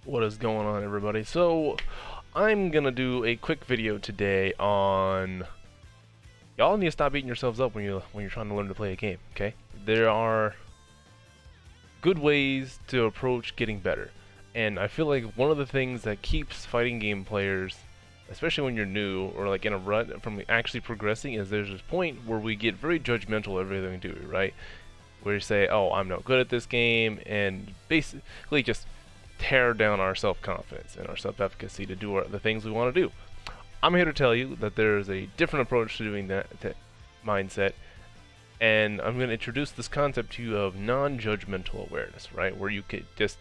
What is going on, everybody? So, I'm gonna do a quick video today on y'all need to stop beating yourselves up when you're trying to learn to play a game. Okay, there are good ways to approach getting better, and I feel like one of the things that keeps fighting game players, especially when you're new or like in a rut from actually progressing, is there's this point where we get very judgmental of everything we do, right? Where you say, "Oh, I'm no good at this game," and basically just tear down our self-confidence and our self-efficacy to do the things we want to do. I'm here to tell you that there's a different approach to doing that mindset, and I'm going to introduce this concept to you of non-judgmental awareness, right? Where you could just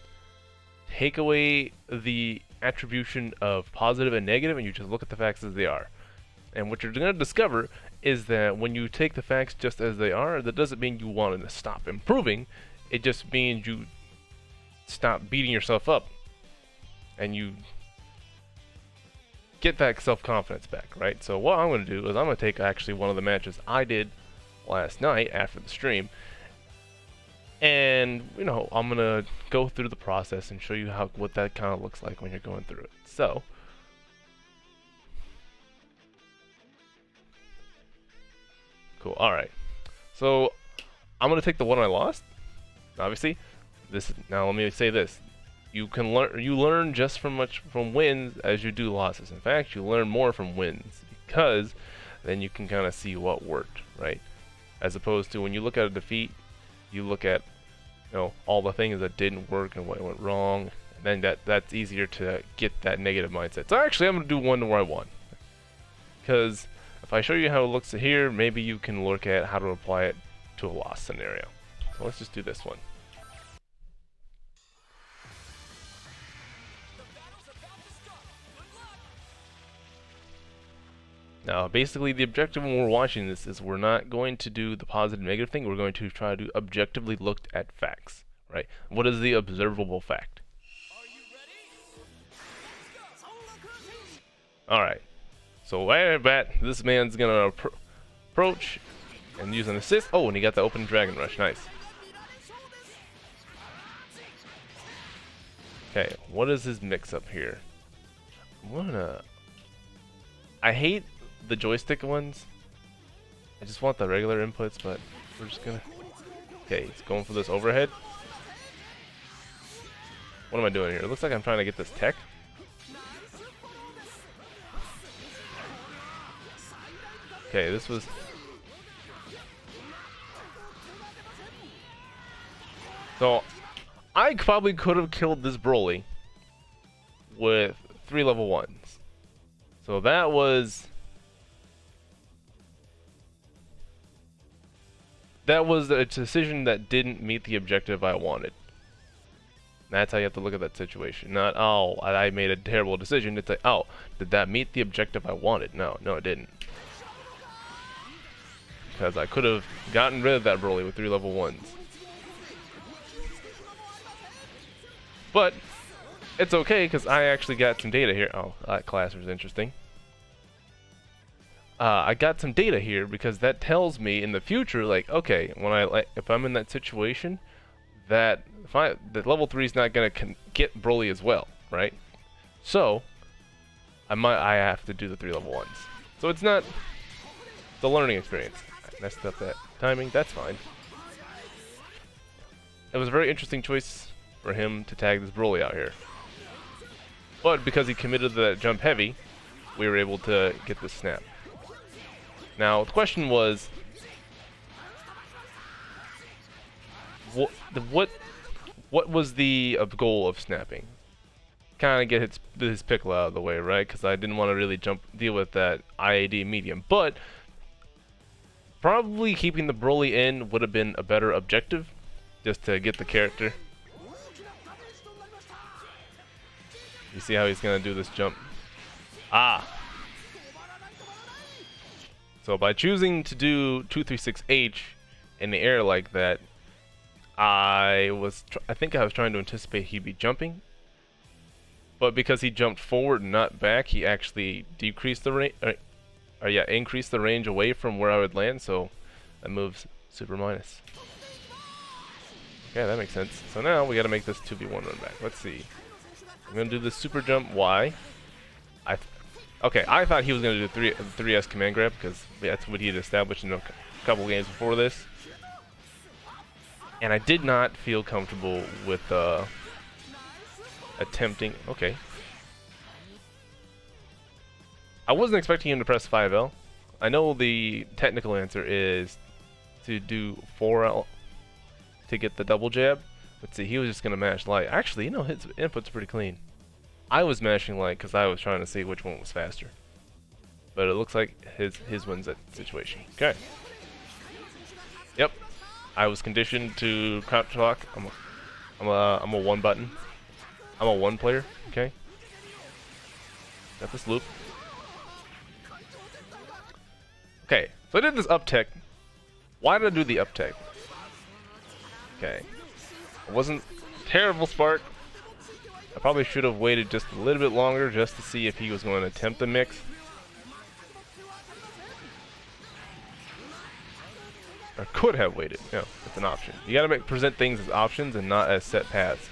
take away the attribution of positive and negative, and you just look at the facts as they are. And what you're going to discover is that when you take the facts just as they are, that doesn't mean you want to stop improving. It just means you stop beating yourself up and you get that self-confidence back, right? So what I'm going to do is I'm going to take actually one of the matches I did last night after the stream, and I'm going to go through the process and show you what that kind of looks like when you're going through it. So cool. All right, so I'm going to take the one I lost, obviously. Now let me say this: you learn just from wins as you do losses. In fact, you learn more from wins, because then you can kind of see what worked, right? As opposed to when you look at a defeat, you look at all the things that didn't work and what went wrong, and then that's easier to get that negative mindset. So actually, I'm gonna do one where I won, because if I show you how it looks here, maybe you can look at how to apply it to a loss scenario. So let's just do this one. Now, basically, the objective when we're watching this is we're not going to do the positive negative thing. We're going to try to objectively look at facts, right? What is the observable fact? All right. So right at bat, this man's gonna approach and use an assist. Oh, and he got the open Dragon Rush. Nice. Okay, what is his mix-up here? I hate the joystick ones. I just want the regular inputs, but we're just gonna... Okay, he's going for this overhead. What am I doing here? It looks like I'm trying to get this tech. Okay, this was... So, I probably could have killed this Broly with 3 level 1s. So that was a decision that didn't meet the objective I wanted. That's how you have to look at that situation. Not, oh, I made a terrible decision. It's like, oh, did that meet the objective I wanted? No, it didn't. Because I could have gotten rid of that Broly with 3 level 1s. But it's okay, because I actually got some data here. Oh, that class was interesting. I got some data here because that tells me in the future, like, okay, if I'm in that situation, that the level 3 is not gonna get Broly as well, right? So I have to do the 3 level 1s. So it's not the learning experience. I messed up that timing. That's fine. It was a very interesting choice for him to tag this Broly out here. But because he committed the jump heavy, we were able to get this snap. Now, the question was, what was the goal of snapping? Kind of get his Piccolo out of the way, right? Because I didn't want to really deal with that IAD medium. But probably keeping the Broly in would have been a better objective, just to get the character. You see how he's gonna do this jump? Ah! So by choosing to do 236H in the air like that, I think I was trying to anticipate he'd be jumping, but because he jumped forward and not back, he actually decreased the range, increased the range away from where I would land. So that moves super minus. Okay, that makes sense. So now we got to make this 2v1 run back. Let's see. I'm gonna do the super jump. Why? Okay, I thought he was gonna do 3S command grab because that's what he had established in a couple games before this, and I did not feel comfortable with attempting. Okay, I wasn't expecting him to press 5L. I know the technical answer is to do 4L to get the double jab. Let's see, he was just gonna mash light. Actually, you know, his input's pretty clean. I was mashing light because I was trying to see which one was faster. But it looks like his wins that situation. Okay. Yep. I was conditioned to crouch lock. I'm a one button. I'm a one player. Okay. Got this loop. Okay. So I did this up tech. Why did I do the up tech? Okay. It wasn't terrible spark. I probably should have waited just a little bit longer just to see if he was going to attempt the mix. Or could have waited. You know, it's an option. You gotta present things as options and not as set paths.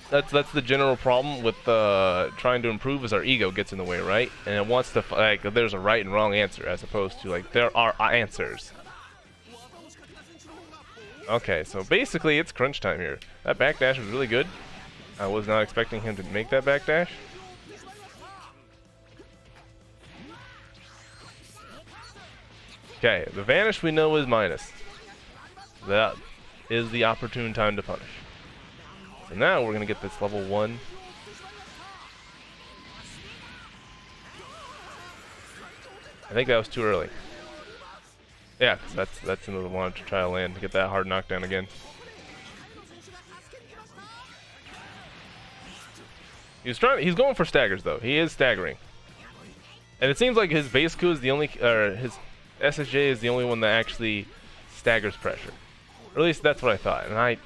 That's the general problem with trying to improve, is our ego gets in the way, right? And it wants to, like, there's a right and wrong answer as opposed to, like, there are answers. Okay, so basically it's crunch time here. That backdash was really good. I was not expecting him to make that backdash. Okay, the vanish we know is minus. That is the opportune time to punish. So now we're gonna get this level 1. I think that was too early. Yeah, 'cause that's another one to try to land to get that hard knockdown again. He's going for staggers though. He is staggering. And it seems like his base coup is the only, or his SSJ is the only one that actually staggers pressure. Or at least that's what I thought. And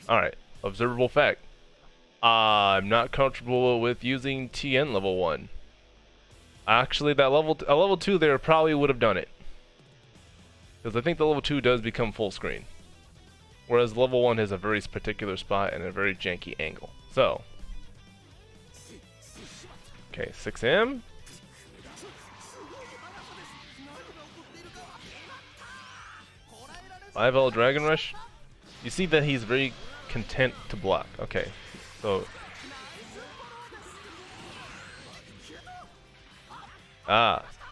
alright, observable fact. I'm not comfortable with using TN level 1. Actually, that level 2 there probably would have done it. Because I think the level 2 does become full screen. Whereas level 1 has a very particular spot and a very janky angle. So. Okay, 6M. Five-L Dragon Rush. You see that he's very content to block. Okay, so.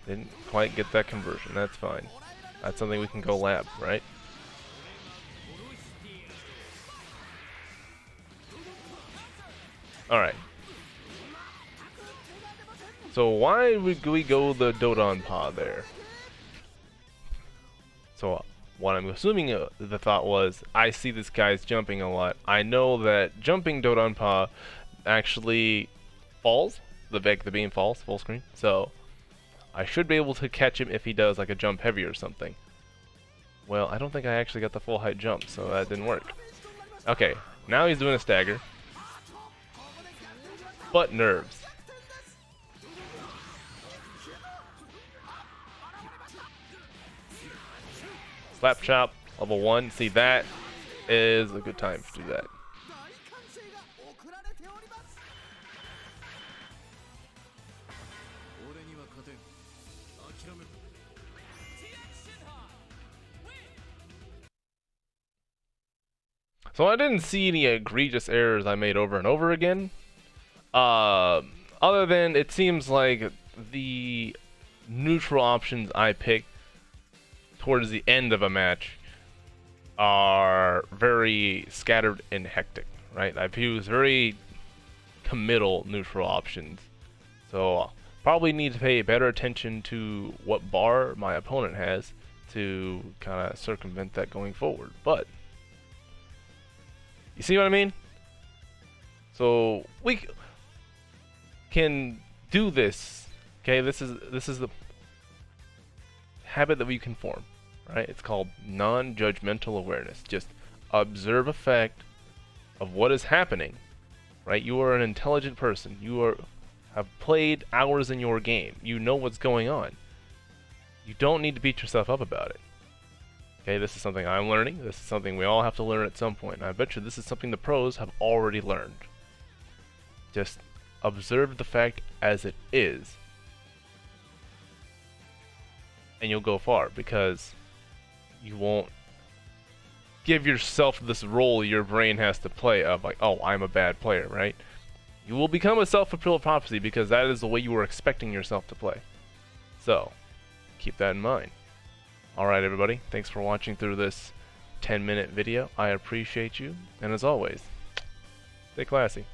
Didn't quite get that conversion. That's fine. That's something we can go lab, right? Alright. So why would we go the Dodonpa there? So what I'm assuming the thought was, I see this guy's jumping a lot. I know that jumping Dodonpa actually falls. The beam falls full screen. So I should be able to catch him if he does like a jump heavy or something. Well, I don't think I actually got the full height jump, so that didn't work. Okay, now he's doing a stagger. But nerves. Slap chop, level 1. See, that is a good time to do that. So I didn't see any egregious errors I made over and over again. Other than it seems like the neutral options I pick towards the end of a match are very scattered and hectic, right? I've used very committal neutral options. So probably need to pay better attention to what bar my opponent has to kind of circumvent that going forward. But you see what I mean? So we can do this. Okay, this is the habit that we can form, right? It's called non-judgmental awareness. Just observe effect of what is happening, right? You are an intelligent person. You have played hours in your game. You know what's going on. You don't need to beat yourself up about it. Okay, this is something I'm learning. This is something we all have to learn at some point. And I bet you this is something the pros have already learned. Just observe the fact as it is, and you'll go far, because you won't give yourself this role your brain has to play of like, oh, I'm a bad player, right? You will become a self-fulfilling prophecy because that is the way you were expecting yourself to play. So, keep that in mind. Alright everybody, thanks for watching through this 10-minute video. I appreciate you, and as always, stay classy.